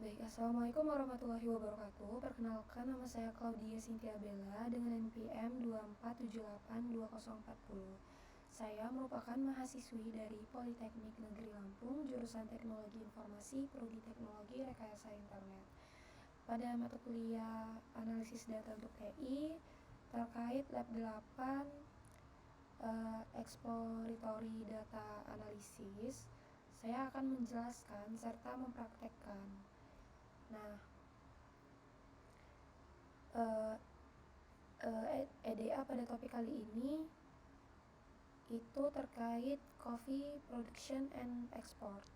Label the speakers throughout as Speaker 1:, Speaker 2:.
Speaker 1: Baik, Assalamualaikum warahmatullahi wabarakatuh. Perkenalkan, nama saya Claudia Cynthia Bella dengan NPM 24782040. Saya merupakan mahasiswi dari Politeknik Negeri Lampung, jurusan Teknologi Informasi, Prodi Teknologi Rekayasa Internet. Pada mata kuliah Analisis Data untuk TI, terkait Lab 8 Exploratory Data Analysis, saya akan menjelaskan serta mempraktekkan. Nah, EDA pada topik kali ini itu terkait coffee production and export.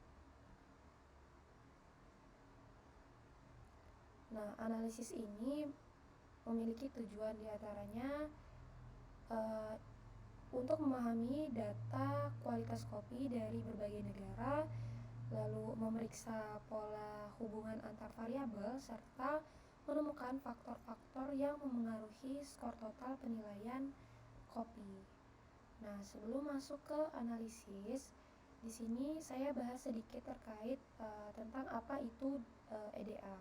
Speaker 1: Nah, analisis ini memiliki tujuan diantaranya untuk memahami data kualitas kopi dari berbagai negara, lalu memeriksa pola hubungan antar variabel, serta menemukan faktor-faktor yang memengaruhi skor total penilaian kopi. Nah, sebelum masuk ke analisis, di sini saya bahas sedikit terkait tentang apa itu EDA.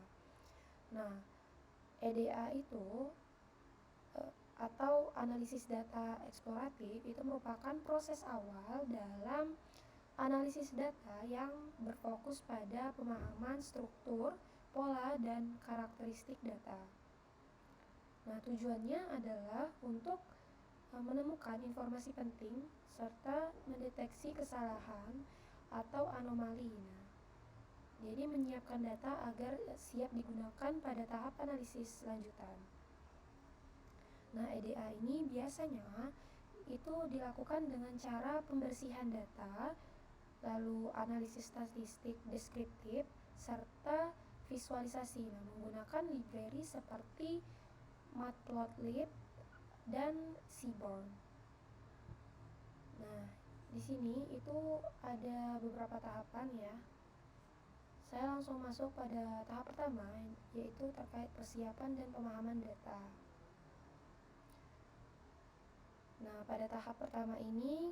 Speaker 1: Nah, EDA itu atau analisis data eksploratif itu merupakan proses awal dalam analisis data yang berfokus pada pemahaman struktur, pola, dan karakteristik data. Nah, tujuannya adalah untuk menemukan informasi penting serta mendeteksi kesalahan atau anomali. Nah, jadi menyiapkan data agar siap digunakan pada tahap analisis lanjutan. Nah, EDA ini biasanya itu dilakukan dengan cara pembersihan data, lalu analisis statistik deskriptif, serta visualisasi. Nah, menggunakan library seperti Matplotlib dan Seaborn. Nah, di sini itu ada beberapa tahapan ya. Saya langsung masuk pada tahap pertama, yaitu terkait persiapan dan pemahaman data. Nah, pada tahap pertama ini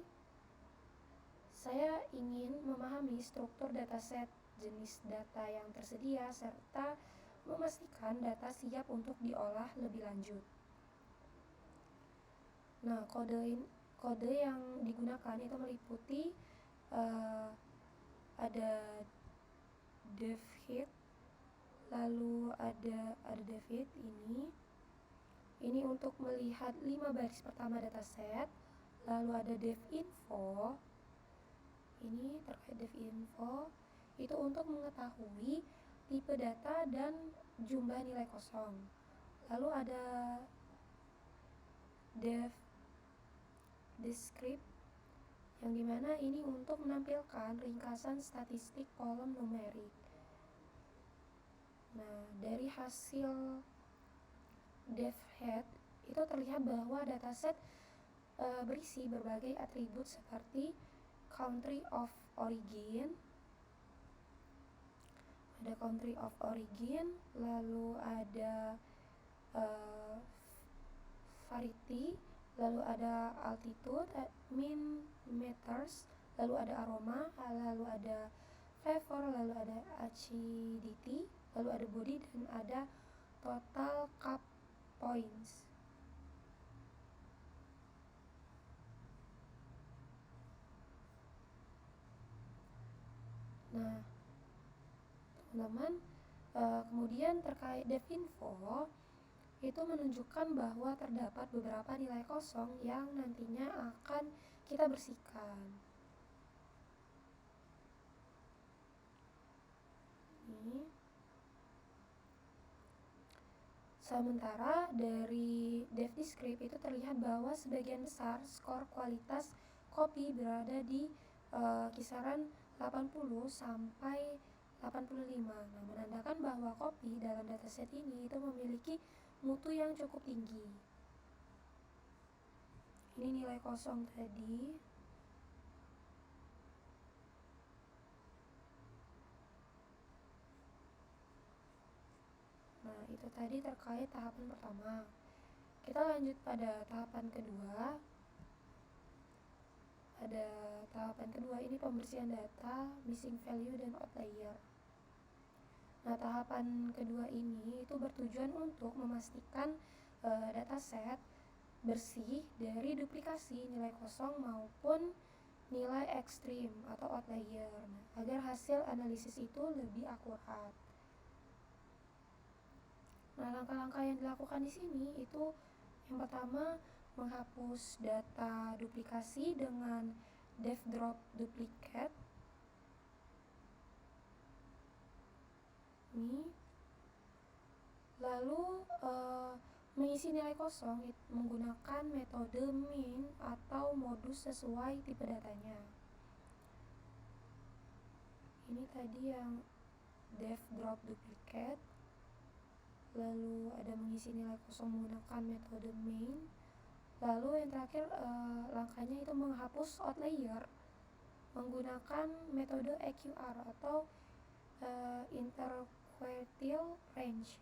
Speaker 1: saya ingin memahami struktur dataset, jenis data yang tersedia, serta memastikan data siap untuk diolah lebih lanjut. Nah, kode yang digunakan itu meliputi ada devhit, lalu ada devhit ini untuk melihat 5 baris pertama dataset, lalu ada devinfo, ini terkait devinfo itu untuk mengetahui tipe data dan jumlah nilai kosong. Lalu ada devdescript yang dimana ini untuk menampilkan ringkasan statistik kolom numerik. Nah, dari hasil devhead itu terlihat bahwa dataset berisi berbagai atribut seperti country of origin, lalu ada variety, lalu ada altitude, mean meters, lalu ada aroma, lalu ada flavor, lalu ada acidity, lalu ada body, dan ada total cup points. Nah, teman-teman, kemudian terkait devinfo itu menunjukkan bahwa terdapat beberapa nilai kosong yang nantinya akan kita bersihkan. Ini. Sementara dari devdescript itu terlihat bahwa sebagian besar skor kualitas kopi berada di kisaran 80 sampai 85. Nah, menandakan bahwa kopi dalam dataset ini itu memiliki mutu yang cukup tinggi. Ini nilai kosong tadi. Nah, itu tadi terkait tahapan pertama. Kita lanjut pada tahapan kedua. Pada tahapan kedua ini pembersihan data, missing value, dan outlier. Nah, tahapan kedua ini itu bertujuan untuk memastikan dataset bersih dari duplikasi nilai kosong maupun nilai ekstrim atau outlier, agar hasil analisis itu lebih akurat. Nah, langkah-langkah yang dilakukan di sini itu yang pertama menghapus data duplikasi dengan def drop duplicate. Ini lalu mengisi nilai kosong menggunakan metode min atau modus sesuai tipe datanya. Ini tadi yang def drop duplicate. Lalu ada mengisi nilai kosong menggunakan metode main. Lalu yang terakhir langkahnya itu menghapus outlier menggunakan metode EQR atau interquartile range.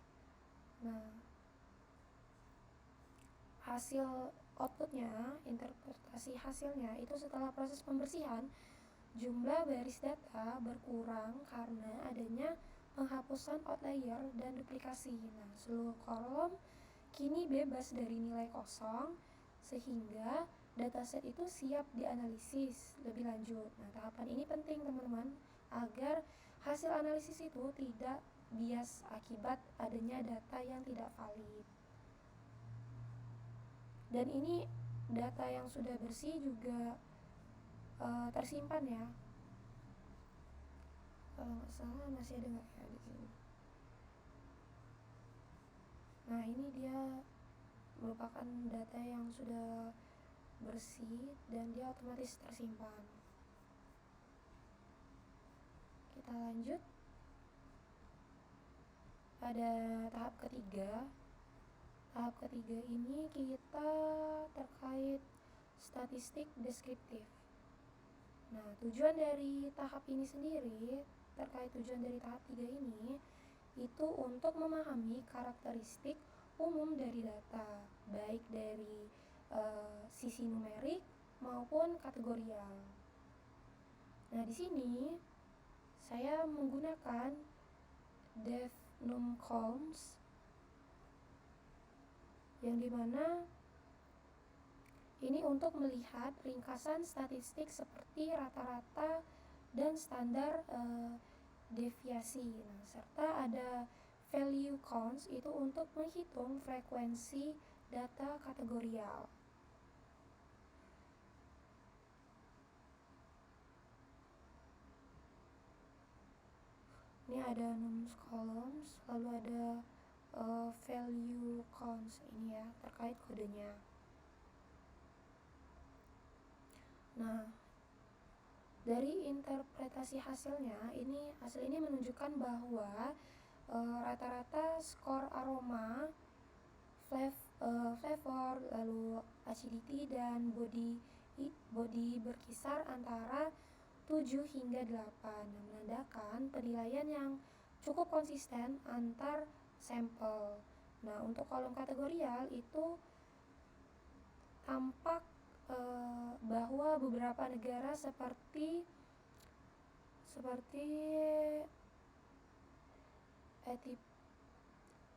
Speaker 1: Nah, hasil outputnya, interpretasi hasilnya itu setelah proses pembersihan, jumlah baris data berkurang karena adanya penghapusan outlier dan duplikasi. Nah, seluruh kolom kini bebas dari nilai kosong sehingga dataset itu siap dianalisis lebih lanjut. Nah, tahapan ini penting teman-teman agar hasil analisis itu tidak bias akibat adanya data yang tidak valid. Dan ini data yang sudah bersih juga tersimpan ya. Kalau nggak salah masih ada nggak ya di sini. Nah, ini dia merupakan data yang sudah bersih dan dia otomatis tersimpan. Kita lanjut pada tahap ketiga. Tahap ketiga ini kita terkait statistik deskriptif. Nah, tujuan dari tahap ini sendiri, terkait tujuan dari tahap 3 ini, itu untuk memahami karakteristik umum dari data, baik dari sisi numerik maupun kategorial. Nah, di sini saya menggunakan devnumColms yang dimana ini untuk melihat ringkasan statistik seperti rata-rata dan standar deviasi. Nah, serta ada value counts itu untuk menghitung frekuensi data kategorial. Ini ada numColms, lalu ada value counts ini ya, terkait kodenya. Nah, dari interpretasi hasilnya, hasil ini menunjukkan bahwa rata-rata skor aroma, flavor, lalu acidity dan body berkisar antara 7 hingga 8, menandakan penilaian yang cukup konsisten antar sampel. Nah, untuk kolom kategorial itu tampak bahwa beberapa negara seperti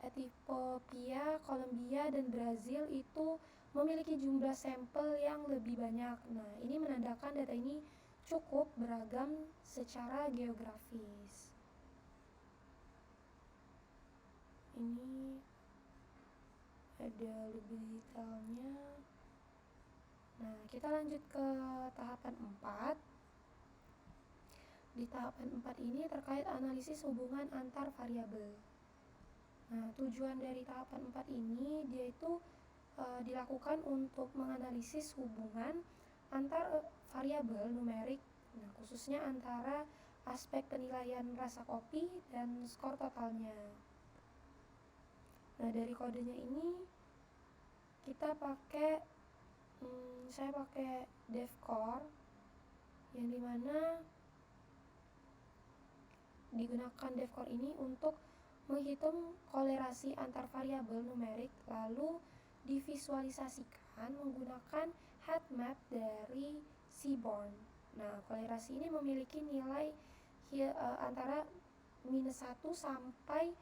Speaker 1: Ethiopia, Kolombia, dan Brazil itu memiliki jumlah sampel yang lebih banyak. Nah, ini menandakan data ini cukup beragam secara geografis. Ini ada lebih detailnya. Nah, kita lanjut ke tahapan 4. Di tahapan 4 ini terkait analisis hubungan antar variabel. Nah, tujuan dari tahapan 4 ini dia itu dilakukan untuk menganalisis hubungan antar variabel numerik, nah khususnya antara aspek penilaian rasa kopi dan skor totalnya. Nah, dari kodenya ini kita saya pakai devcore yang dimana digunakan devcore ini untuk menghitung kolerasi antar variabel numerik lalu divisualisasikan menggunakan heat map dari Seaborn. Nah, kolerasi ini memiliki nilai antara minus 1 sampai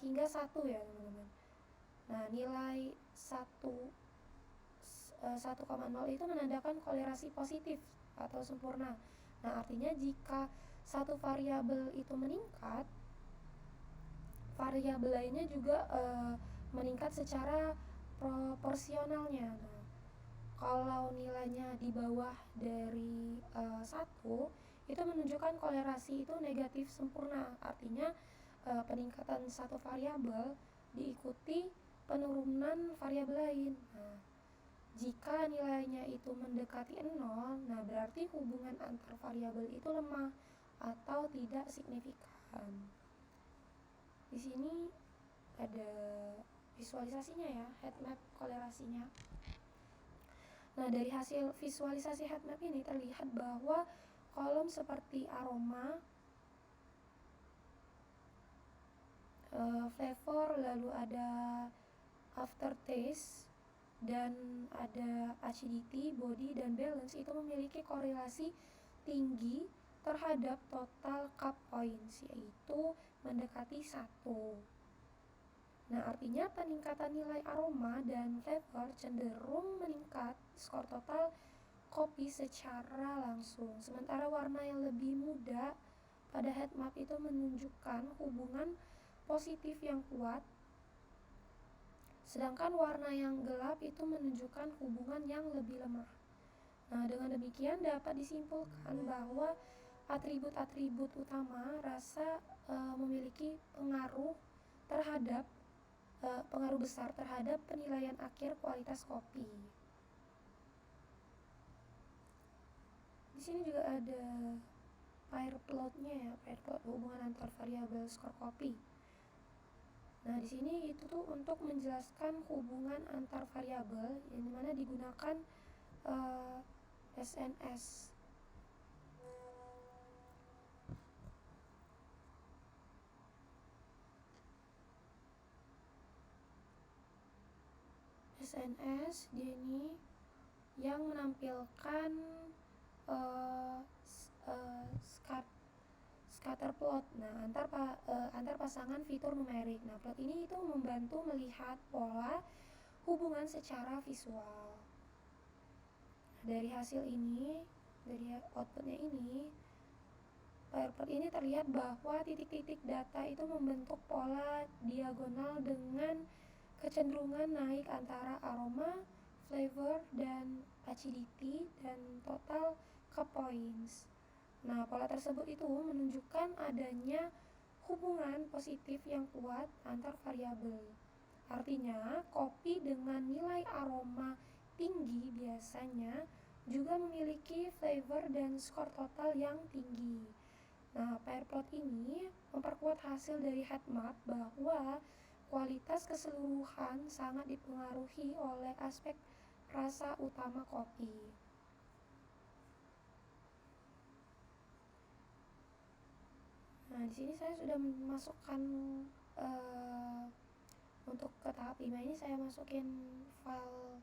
Speaker 1: hingga 1 ya teman-teman. Nah, nilai 1,0 itu menandakan kolerasi positif atau sempurna. Nah, artinya jika satu variabel itu meningkat, variabel lainnya juga meningkat secara proporsionalnya. Nah, kalau nilainya di bawah dari 1, itu menunjukkan kolerasi itu negatif sempurna. Artinya peningkatan satu variabel diikuti penurunan variabel lain. Nah, jika nilainya itu mendekati 0, nah berarti hubungan antar variabel itu lemah atau tidak signifikan. Di sini ada visualisasinya ya, heat map kolerasinya. Nah, dari hasil visualisasi heat map ini terlihat bahwa kolom seperti aroma, flavor, lalu ada aftertaste, dan ada acidity, body, dan balance itu memiliki korelasi tinggi terhadap total cup points, yaitu mendekati 1. Nah, artinya peningkatan nilai aroma dan flavor cenderung meningkat skor total kopi secara langsung. Sementara warna yang lebih muda pada heat map itu menunjukkan hubungan positif yang kuat, sedangkan warna yang gelap itu menunjukkan hubungan yang lebih lemah. Nah, dengan demikian dapat disimpulkan bahwa atribut-atribut utama rasa memiliki pengaruh besar terhadap penilaian akhir kualitas kopi. Di sini juga ada pair plotnya ya, pair plot hubungan antar variabel skor kopi. Nah, di sini itu tuh untuk menjelaskan hubungan antar variabel yang dimana digunakan SNS. SNS dia ini yang menampilkan scatter plot. Nah, antar pasangan fitur numerik. Nah, plot ini itu membantu melihat pola hubungan secara visual. Dari hasil ini, dari outputnya ini, pair plot ini terlihat bahwa titik-titik data itu membentuk pola diagonal dengan kecenderungan naik antara aroma, flavor, dan acidity dan total cup points. Nah, pola tersebut itu menunjukkan adanya hubungan positif yang kuat antar variabel. Artinya, kopi dengan nilai aroma tinggi biasanya juga memiliki flavor dan skor total yang tinggi. Nah, pair plot ini memperkuat hasil dari heat map bahwa kualitas keseluruhan sangat dipengaruhi oleh aspek rasa utama kopi. Nah, di sini saya sudah memasukkan untuk ke tahap 5 ini saya masukin file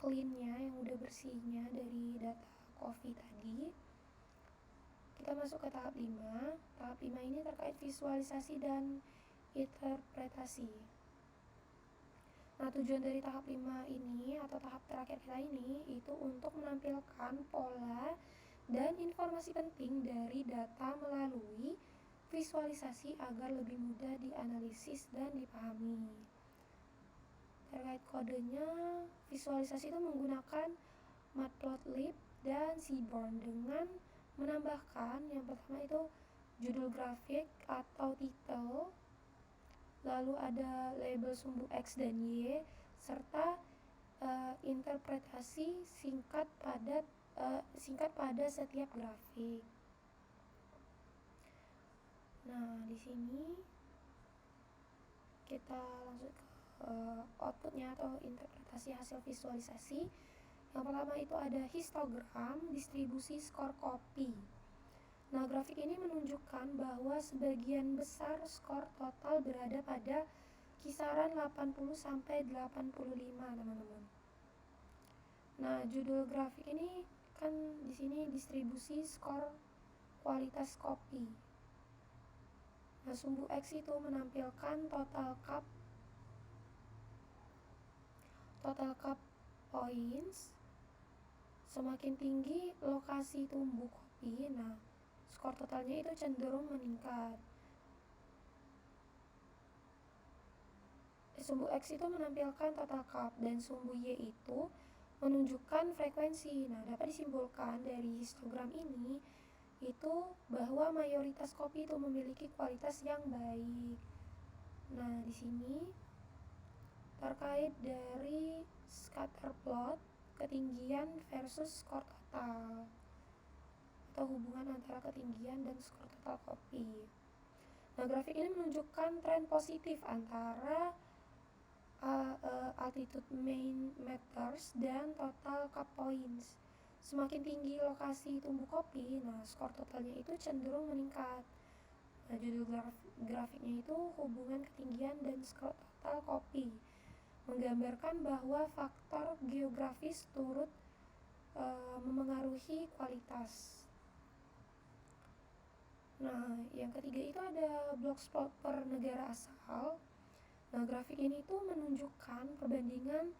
Speaker 1: clean-nya yang udah bersihnya dari data coffee tadi. Kita masuk ke tahap 5. Tahap 5 ini terkait visualisasi dan interpretasi. Nah, tujuan dari tahap 5 ini atau tahap terakhir kita ini itu untuk menampilkan pola dan informasi penting dari data melalui visualisasi agar lebih mudah dianalisis dan dipahami. Terkait kodenya, visualisasi itu menggunakan Matplotlib dan Seaborn dengan menambahkan yang pertama itu judul grafik atau title, lalu ada label sumbu X dan Y, serta interpretasi singkat pada setiap grafik. Nah, di sini kita langsung ke outputnya atau interpretasi hasil visualisasi. Yang pertama itu ada histogram distribusi skor kopi. Nah, grafik ini menunjukkan bahwa sebagian besar skor total berada pada kisaran 80 sampai 85, teman-teman. Nah, judul grafik ini kan di sini distribusi skor kualitas kopi. Nah, sumbu X itu menampilkan total cup points. Semakin tinggi lokasi tumbuh kopi, nah skor totalnya itu cenderung meningkat. Sumbu X itu menampilkan total cup dan sumbu Y itu menunjukkan frekuensi. Nah, dapat disimpulkan dari histogram ini itu bahwa mayoritas kopi itu memiliki kualitas yang baik. Nah, di sini terkait dari scatter plot ketinggian versus skor total atau hubungan antara ketinggian dan skor total kopi. Nah, grafik ini menunjukkan tren positif antara altitude mean meters dan total cup points. Semakin tinggi lokasi tumbuh kopi, nah skor totalnya itu cenderung meningkat. Nah, judul grafiknya itu hubungan ketinggian dan skor total kopi, menggambarkan bahwa faktor geografis turut memengaruhi kualitas. Nah, yang ketiga itu ada block spot per negara asal. Nah, grafik ini tuh menunjukkan perbandingan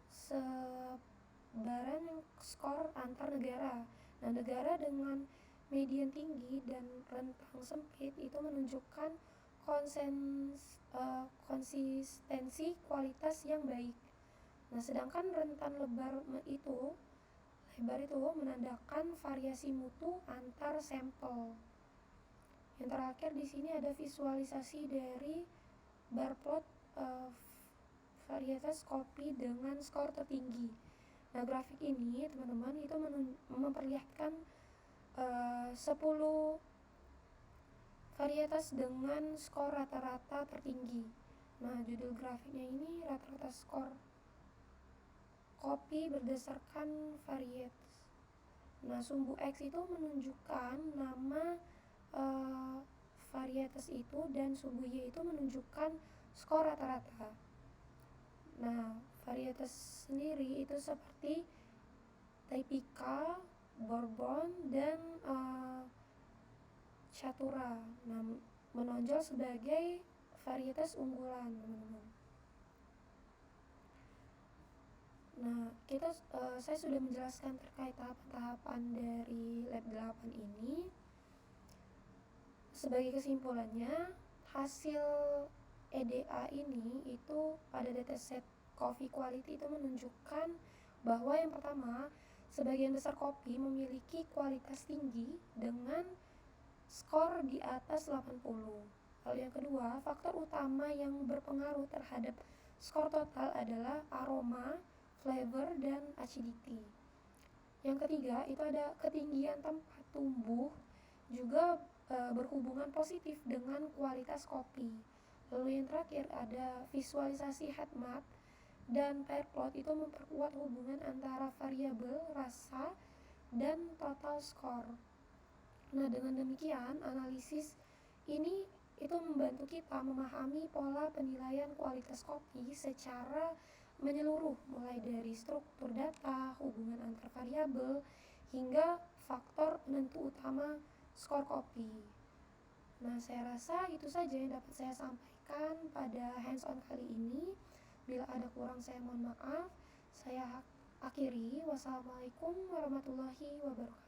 Speaker 1: sebaran skor antar negara. Nah, negara dengan median tinggi dan rentang sempit itu menunjukkan konsistensi kualitas yang baik. Nah, sedangkan rentan lebar itu menandakan variasi mutu antar sampel. Yang terakhir di sini ada visualisasi dari bar plot varietas kopi dengan skor tertinggi. Nah, grafik ini teman-teman itu memperlihatkan 10 varietas dengan skor rata-rata tertinggi. Nah, judul grafiknya ini rata-rata skor kopi berdasarkan varietas. Nah, sumbu X itu menunjukkan nama varietas itu dan sumbu Y itu menunjukkan skor rata-rata. Nah, varietas sendiri itu seperti Typica, Bourbon, dan Caturra. Nah, menonjol sebagai varietas unggulan, teman-teman. Nah, saya sudah menjelaskan terkait tahapan-tahapan dari lab 8 ini. Sebagai kesimpulannya, hasil EDA ini itu pada dataset coffee quality itu menunjukkan bahwa yang pertama, sebagian besar kopi memiliki kualitas tinggi dengan skor di atas 80. Lalu yang kedua, faktor utama yang berpengaruh terhadap skor total adalah aroma, flavor, dan acidity. Yang ketiga, itu ada ketinggian tempat tumbuh juga berhubungan positif dengan kualitas kopi. Lalu yang terakhir ada visualisasi heat map dan pair plot itu memperkuat hubungan antara variabel rasa dan total skor. Nah, dengan demikian analisis ini itu membantu kita memahami pola penilaian kualitas kopi secara menyeluruh, mulai dari struktur data, hubungan antar variabel, hingga faktor penentu utama skor kopi. Nah, saya rasa itu saja yang dapat saya sampaikan pada hands-on kali ini. Bila ada kurang saya mohon maaf. Saya akhiri. Wassalamualaikum warahmatullahi wabarakatuh.